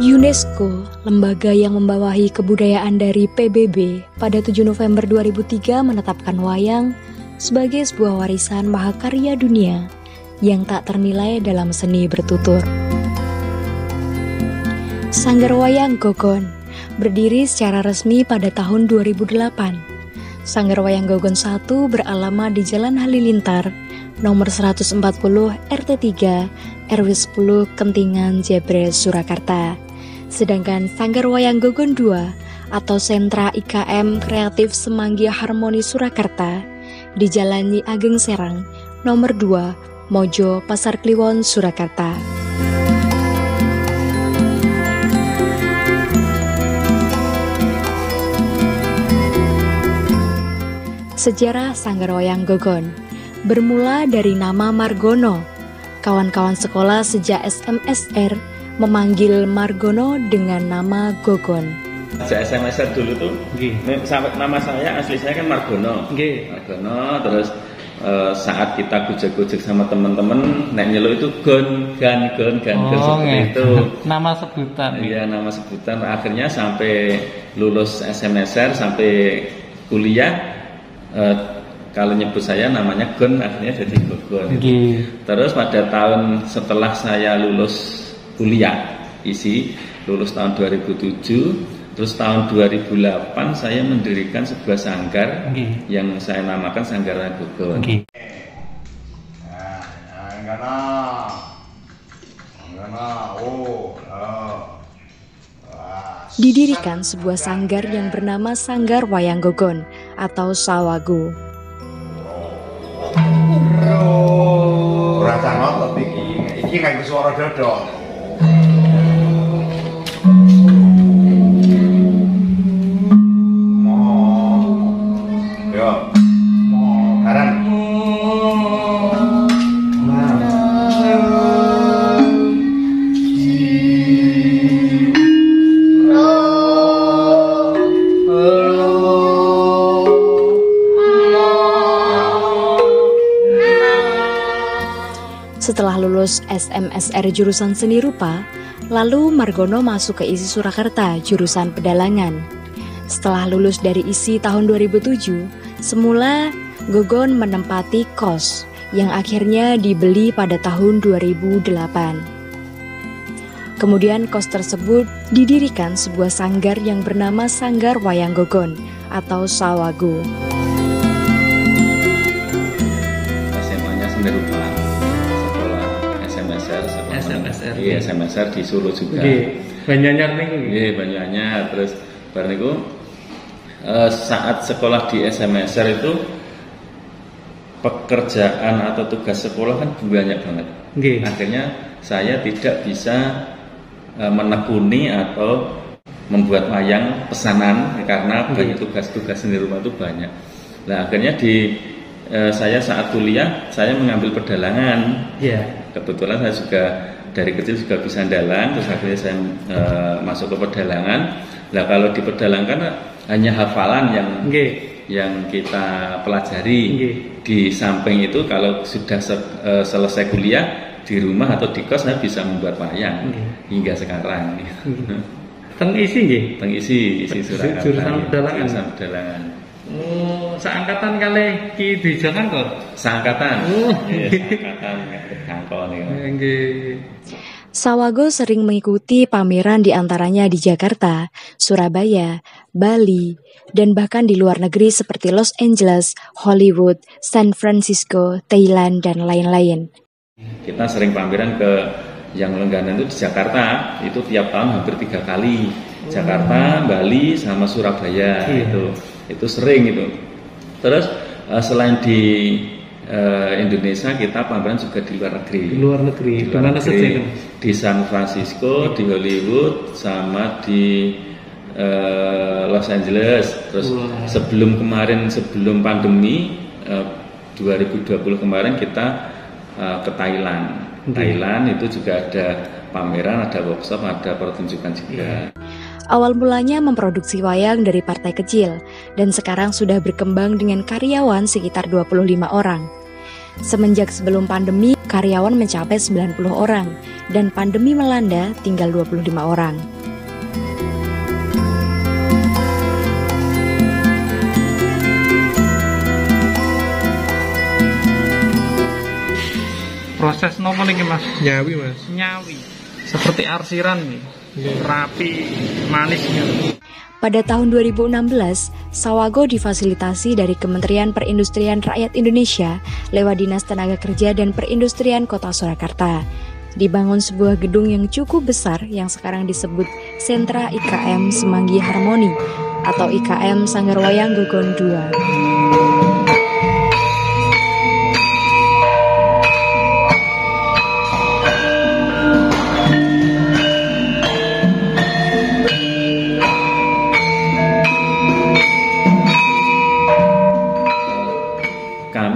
UNESCO, lembaga yang membawahi kebudayaan dari PBB, pada 7 November 2003 menetapkan wayang sebagai sebuah warisan mahakarya dunia yang tak ternilai dalam seni bertutur. Sanggar Wayang Gogon berdiri secara resmi pada tahun 2008. Sanggar Wayang Gogon 1 beralamat di Jalan Halilintar, nomor 140 RT 3, RW 10 Kentingan, Jebres, Surakarta. Sedangkan Sanggar Wayang Gogon 2 atau Sentra IKM Kreatif Semanggi Harmoni Surakarta di Jalan Nyi Ageng Serang, nomor 2, Mojo, Pasar Kliwon, Surakarta. Sejarah Sanggar Wayang Gogon bermula dari nama Margono. Kawan-kawan sekolah sejak SMSR memanggil Margono dengan nama Gogon. Sejak SMSR dulu tuh, sampai nama saya asli saya kan Margono. Margono, terus saat kita gojek-gojek sama teman-teman, nek nyeluk itu gon seperti itu. Nama sebutan. Iya, nama sebutan. Akhirnya sampai lulus SMSR sampai kuliah, kalau nyebut saya namanya Gon, akhirnya jadi Gogon. Terus pada tahun setelah saya lulus kuliah lulus tahun 2007, terus tahun 2008 saya mendirikan sebuah sanggar yang saya namakan Sanggar Gogon. Didirikan sebuah sanggar yang bernama Sanggar Wayang Gogon atau Sawagu. Rasa ngotot iki kayak suara dodol. Setelah lulus SMSR jurusan Seni Rupa, lalu Margono masuk ke ISI Surakarta jurusan Pedalangan. Setelah lulus dari ISI tahun 2007, semula Gogon menempati kos yang akhirnya dibeli pada tahun 2008. Kemudian kos tersebut didirikan sebuah sanggar yang bernama Sanggar Wayang Gogon atau Sawagu. SMA-nya Seni Rupa. SMSR. Iya, SMSR di Solo juga. Banyuanyar niku. Iya, Banyuanyar. Terus bar niku saat sekolah di SMSR itu pekerjaan atau tugas sekolah kan banyak banget. Akhirnya saya tidak bisa menekuni atau membuat wayang pesanan karena banyak tugas-tugas seni rumah itu banyak. Nah, akhirnya saya saat kuliah saya mengambil pedalangan. Kebetulan saya juga dari kecil juga bisa dalang, terus akhirnya saya masuk ke pedalangan. Nah, kalau di pedalangan hanya hafalan yang kita pelajari. Di samping itu kalau sudah selesai kuliah di rumah atau di kos saya bisa membuat wayang hingga sekarang. Teng isi Surakarta. Jurusan pedalangan. Seangkatan kali Ki Dijangan kok? Seangkatan. Seangkatan. Sawago sering mengikuti pameran diantaranya di Jakarta, Surabaya, Bali, dan bahkan di luar negeri seperti Los Angeles, Hollywood, San Francisco, Thailand, dan lain-lain. Kita sering pameran ke yang langganan itu di Jakarta, itu tiap tahun hampir 3 kali. Jakarta, Bali, sama Surabaya. Itu sering itu. Terus selain di Indonesia, kita pameran juga di luar negeri. Di mana saja? Di San Francisco, di Hollywood, sama di Los Angeles. Terus sebelum pandemi 2020 kemarin kita ke Thailand. Thailand itu juga ada pameran, ada workshop, ada pertunjukan juga. Awal mulanya memproduksi wayang dari partai kecil dan sekarang sudah berkembang dengan karyawan sekitar 25 orang. Semenjak sebelum pandemi, karyawan mencapai 90 orang, dan pandemi melanda tinggal 25 orang. Proses nopo niki Mas? Nyawi Mas. Nyawi. Seperti arsiran nih. Rapi, manis gitu. Pada tahun 2016, Sawago difasilitasi dari Kementerian Perindustrian Rakyat Indonesia lewat Dinas Tenaga Kerja dan Perindustrian Kota Surakarta. Dibangun sebuah gedung yang cukup besar yang sekarang disebut Sentra IKM Semanggi Harmoni atau IKM Sanggar Wayang Gogon II.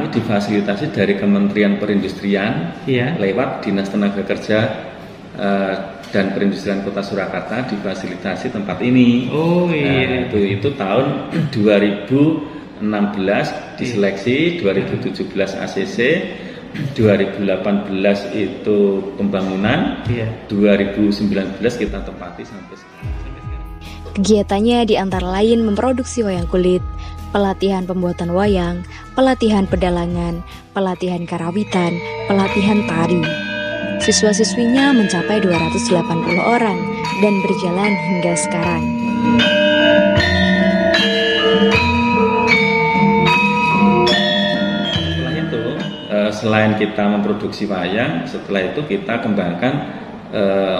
Difasilitasi dari Kementerian Perindustrian lewat Dinas Tenaga Kerja dan Perindustrian Kota Surakarta difasilitasi tempat ini. Oh iya. Itu tahun 2016 diseleksi, 2017 ACC, 2018 itu pembangunan, 2019 kita tempati sampai sekarang. Kegiatannya di antara lain memproduksi wayang kulit, pelatihan pembuatan wayang, pelatihan pedalangan, pelatihan karawitan, pelatihan tari. Siswa-siswinya mencapai 280 orang dan berjalan hingga sekarang. Setelah itu, selain kita memproduksi wayang, setelah itu kita kembangkan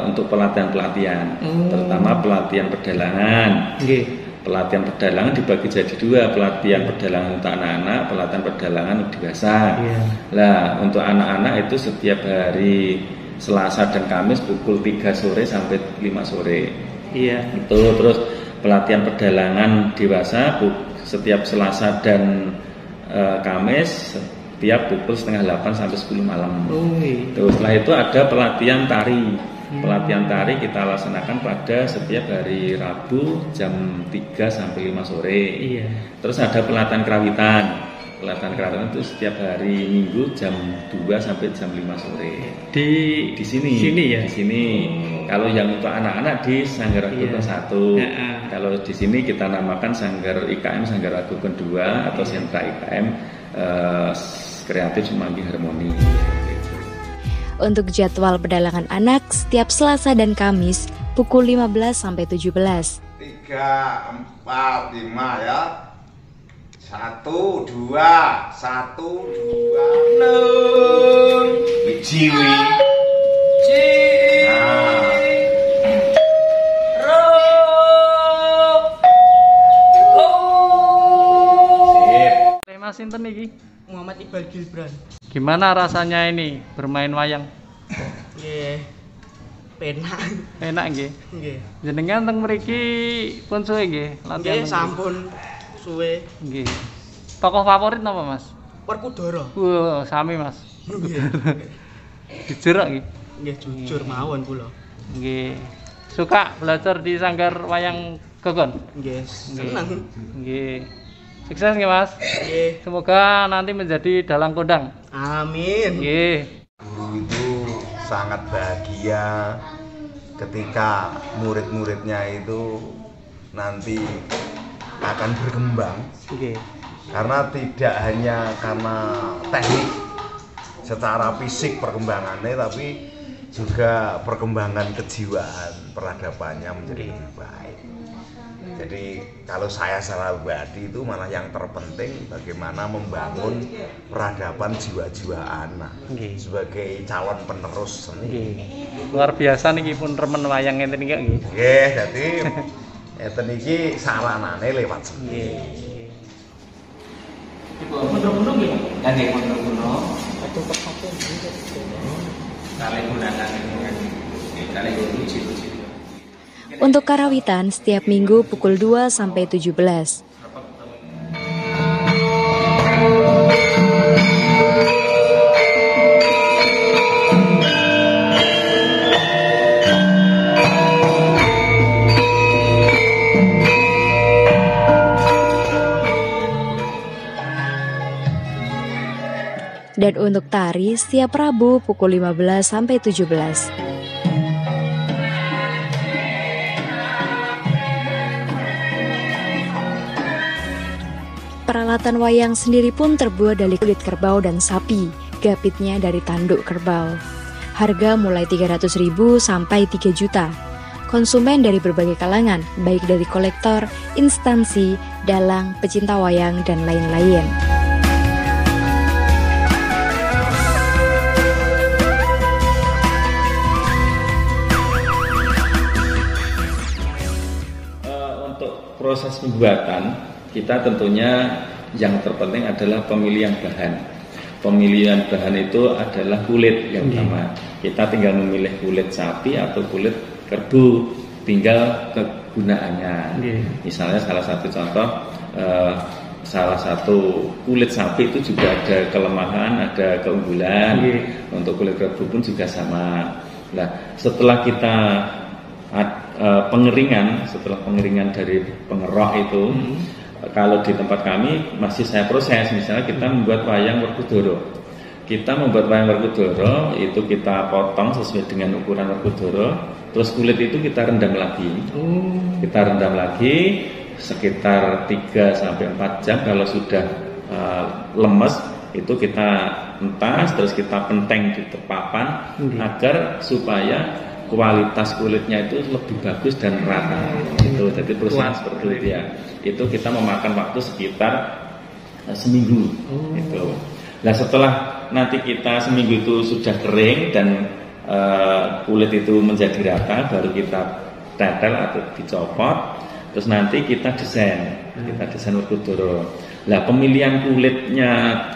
untuk pelatihan-pelatihan, terutama pelatihan pedalangan. Pelatihan pedalangan dibagi jadi dua, pelatihan pedalangan untuk anak-anak, pelatihan pedalangan untuk dewasa. Nah, untuk anak-anak itu setiap hari Selasa dan Kamis pukul 3 sore sampai 5 sore. Itu terus pelatihan pedalangan dewasa setiap Selasa dan Kamis setiap pukul setengah 8 sampai 10 malam. Terus setelah itu ada pelatihan tari. Pelatihan tari kita laksanakan pada setiap hari Rabu jam 3 sampai 5 sore. Terus ada pelatihan karawitan. Pelatihan karawitan itu setiap hari Minggu jam 2 sampai jam 5 sore. Di sini ya. Di sini. Kalau yang untuk anak-anak di Sanggar Gogon 1. Kalau di sini kita namakan Sanggar IKM Sanggar Gogon 2 atau Sentra IKM Kreatif Semanggi Harmoni. Untuk jadwal pedalangan anak setiap Selasa dan Kamis pukul 15 sampai 17. 3, 4, 5 ya. 1, 2, 1, 2. Ciwi. Mas sinten niki? Muhammad Iqbal Gilbran. Gimana rasanya ini bermain wayang? Nggih. Penak. Enak nggih. Nggih. Jenengan teng mriki pun suwe nggih latihan. Nggih, sampun suwe. Nggih. Tokoh favorit napa, Mas? Werkudara. Wah, sami Mas. Nggih. Jujur nggih. Nggih, jujur mawon kula. Nggih. Suka belajar di Sanggar Wayang Gogon? Nggih, seneng. Nggih. Sukses nggih Mas. Nggih. Semoga nanti menjadi dalang kondang. Amin. Nggih. Guru itu sangat bahagia ketika murid-muridnya itu nanti akan berkembang. Nggih. Karena tidak hanya karena teknik secara fisik perkembangannya, tapi juga perkembangan kejiwaan, peradabannya menjadi lebih baik. Jadi kalau saya secara pribadi itu malah yang terpenting bagaimana membangun peradaban jiwa-jiwa anak sebagai calon penerus seni. Luar biasa niki pun remen wayang ngenten iki nggih. Nggih, dadi enten iki saranane lewat seni. Mundur-mundur nggih. Ya nggih mundur-mundur. Kali gunakan kali uji-uji. Untuk karawitan setiap minggu pukul 2 sampai 17. Dan Untuk tari setiap Rabu pukul 15 sampai 17. Peralatan wayang sendiri pun terbuat dari kulit kerbau dan sapi, gapitnya dari tanduk kerbau. Harga mulai 300.000 sampai 3 juta. Konsumen dari berbagai kalangan, baik dari kolektor, instansi, dalang, pecinta wayang, dan lain-lain. Untuk proses pembuatan, kita tentunya yang terpenting adalah pemilihan bahan. Pemilihan bahan itu adalah kulit yang utama. Kita tinggal memilih kulit sapi atau kulit kerbau, tinggal kegunaannya. Misalnya salah satu contoh, salah satu kulit sapi itu juga ada kelemahan, ada keunggulan. Untuk kulit kerbau pun juga sama. Nah, setelah kita setelah pengeringan dari pengerok itu, kalau di tempat kami masih saya proses. Misalnya kita membuat wayang Werkudara. Kita membuat wayang Werkudara itu kita potong sesuai dengan ukuran Werkudara. Terus kulit itu kita rendam lagi. Kita rendam lagi sekitar 3 sampai 4 jam. Kalau sudah lemes itu kita entas, terus kita penteng di papan agar supaya kualitas kulitnya itu lebih bagus dan rata. Itu jadi proses seperti itu ya. Itu kita memakan waktu sekitar seminggu. Itu. Nah, setelah nanti kita seminggu itu sudah kering dan kulit itu menjadi rata, baru kita tetel atau dicopot. Terus nanti kita desain Werkudara. Nah, pemilihan kulitnya,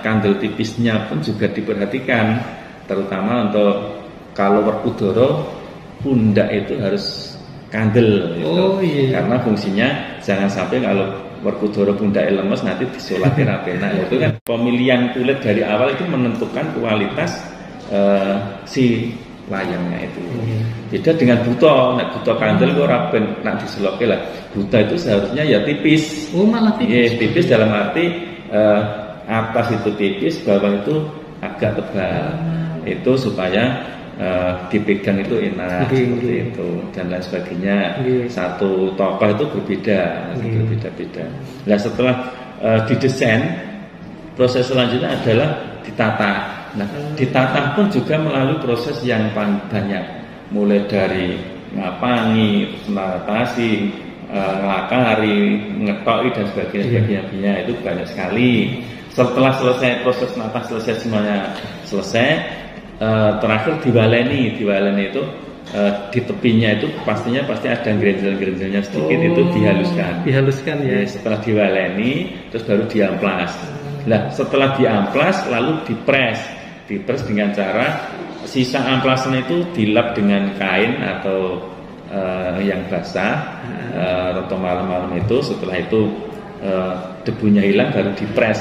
kandel tipisnya pun juga diperhatikan, terutama untuk kalau Werkudara pundak itu harus kandel gitu. Karena fungsinya jangan sampai kalau Werkudara pundak lemes nanti disolati rapena. Itu kan pemilihan kulit dari awal itu menentukan kualitas si wayangnya itu. Beda dengan buta, buta kandel kok raben nak disoloke lah. Buta itu seharusnya ya tipis. Malah tipis. Tipis dalam arti atas itu tipis, bawah itu agak tebal. Itu supaya dipegang itu enak seperti itu dan lain sebagainya. Satu tokoh itu berbeda. Nah, setelah didesain, proses selanjutnya adalah ditata. Nah, ditata pun juga melalui proses yang banyak, mulai dari ngapangi, menatasi, ngelakari, ngetoki dan sebagainya. Itu banyak sekali. Setelah selesai proses nata, semuanya selesai, terakhir dibaleni itu di tepinya itu pasti ada grenjel-grenjelnya sedikit, itu dihaluskan ya. Setelah dibaleni terus baru diamplas. Nah, setelah diamplas lalu dipres dengan cara sisa amplasan itu dilap dengan kain atau yang basah atau malam-malam itu. Setelah itu debunya hilang baru dipres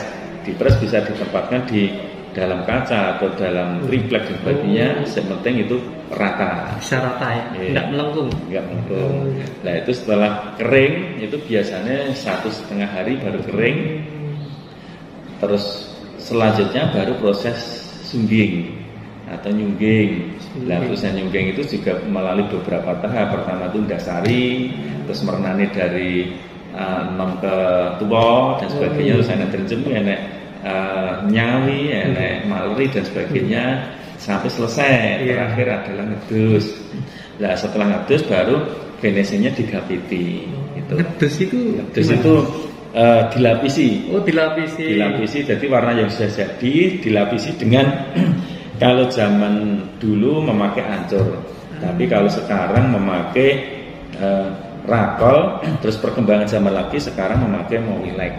bisa ditempatkan di dalam kaca atau dalam triplek dan sebagainya. Yang penting itu rata, bisa rata ya, tidak melengkung. Nah, itu setelah kering itu biasanya 1,5 hari baru kering. Terus selanjutnya baru proses sungging atau nyungging. Nah, proses nyungging itu juga melalui beberapa tahap. Pertama itu dasari, terus mernani dari nom ke tua dan sebagainya. Terus enak terjem, enak nyawi, enak maleri dan sebagainya sampai selesai. Terakhir adalah ngedus. Nah, setelah ngedus baru finishingnya digapiti. Ngedus itu dilapisi. Dilapisi. Jadi warna yang sudah jadi dilapisi dengan kalau zaman dulu memakai ancur, tapi kalau sekarang memakai rakol. Terus perkembangan zaman lagi sekarang memakai mowilek.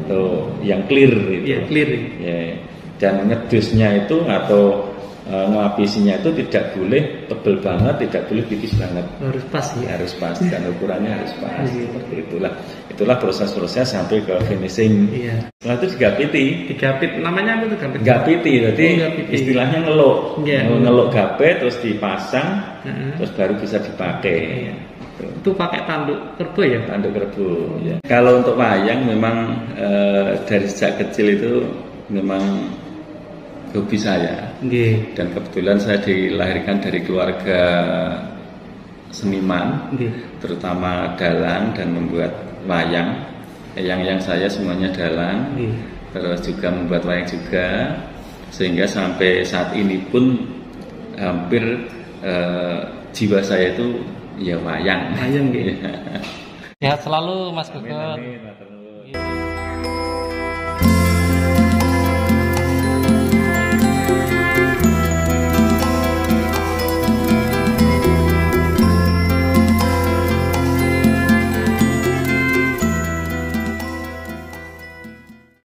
Itu yang clear itu. Ya. Dan ngedusnya itu atau ngelapisinya itu tidak boleh tebel banget, tidak boleh tipis banget. Harus pas ya. Harus pas dan ukurannya harus pas. Seperti itulah. Itulah proses-proses sampai ke finishing. Setelah itu digapit. Namanya apa itu gapit? Gapiti. Jadi istilahnya ngeluk. Ngeluk gapit terus dipasang, terus baru bisa dipakai. Itu pakai tanduk kerbau ya? Tanduk kerbau. Ya. Kalau untuk wayang memang dari sejak kecil itu memang hobi saya. Nggih. Dan kebetulan saya dilahirkan dari keluarga seniman, terutama dalang dan membuat wayang. Yang saya semuanya dalang, terus juga membuat wayang juga, sehingga sampai saat ini pun hampir jiwa saya itu ya wayang. Sehat selalu Mas Gogon.